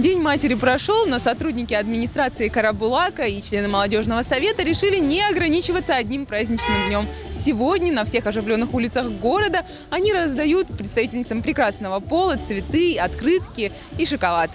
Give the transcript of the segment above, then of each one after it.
День матери прошел, но сотрудники администрации Карабулака и члены молодежного совета решили не ограничиваться одним праздничным днем. Сегодня на всех оживленных улицах города они раздают представительницам прекрасного пола цветы, открытки и шоколад.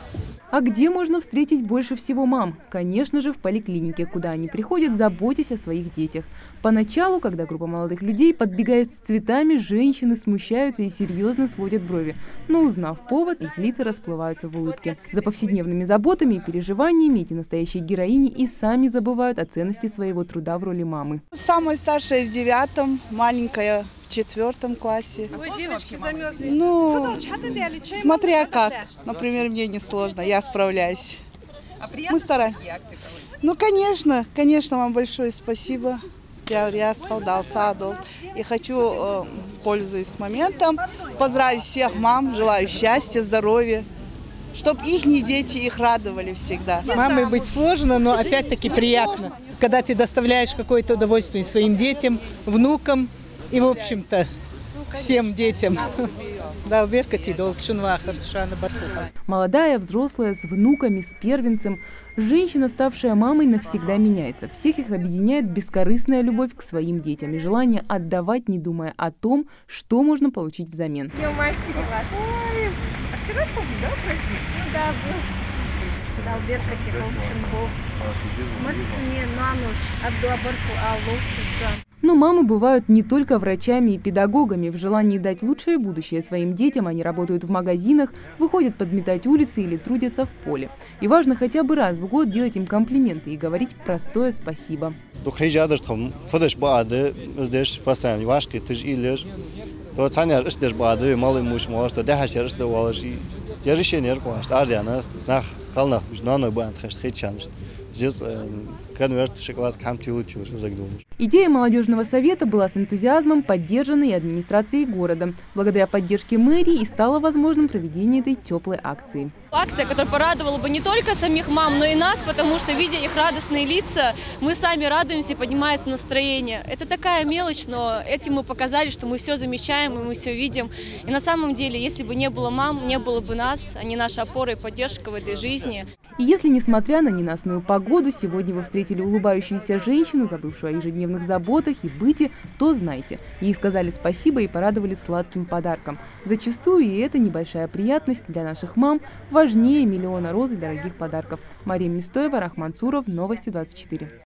А где можно встретить больше всего мам? Конечно же, в поликлинике, куда они приходят, заботясь о своих детях. Поначалу, когда группа молодых людей подбегает с цветами, женщины смущаются и серьезно сводят брови. Но узнав повод, их лица расплываются в улыбке. За повседневными заботами и переживаниями эти настоящие героини и сами забывают о ценности своего труда в роли мамы. Самая старшая в 9-м, маленькая в 4 классе. Ну, смотря как. Например, мне несложно, я справляюсь. Мы стараемся. Ну, конечно, вам большое спасибо. Я скалдался, и хочу, пользуясь моментом, поздравить всех мам, желаю счастья, здоровья, чтобы их дети их радовали всегда. Мамой быть сложно, но опять-таки приятно, когда ты доставляешь какое-то удовольствие своим детям, внукам и, в общем-то, всем детям. Молодая, взрослая, с внуками, с первенцем. Женщина, ставшая мамой, навсегда меняется. Всех их объединяет бескорыстная любовь к своим детям и желание отдавать, не думая о том, что можно получить взамен. Днем матери вас. Ой, а вчера помню, да, праздник? Ну да, был. Да, Беркати, Волшинбов. Мы с ней на ночь отду аборту, а лосуша. Но мамы бывают не только врачами и педагогами. В желании дать лучшее будущее своим детям они работают в магазинах, выходят подметать улицы или трудятся в поле. И важно хотя бы раз в год делать им комплименты и говорить простое спасибо. Идея молодежного совета была с энтузиазмом поддержана и администрацией города. Благодаря поддержке мэрии и стало возможным проведение этой теплой акции. Акция, которая порадовала бы не только самих мам, но и нас, потому что, видя их радостные лица, мы сами радуемся и поднимается настроение. Это такая мелочь, но этим мы показали, что мы все замечаем и мы все видим. И на самом деле, если бы не было мам, не было бы нас, они наша опора и поддержка в этой жизни. И если, несмотря на ненастную погоду, сегодня вы встретили улыбающуюся женщину, забывшую о ежедневных заботах и быте, то знайте, ей сказали спасибо и порадовали сладким подарком. Зачастую и эта небольшая приятность для наших мам важнее миллиона роз и дорогих подарков. Мария Мистоева, Рахман Цуров, Новости 24.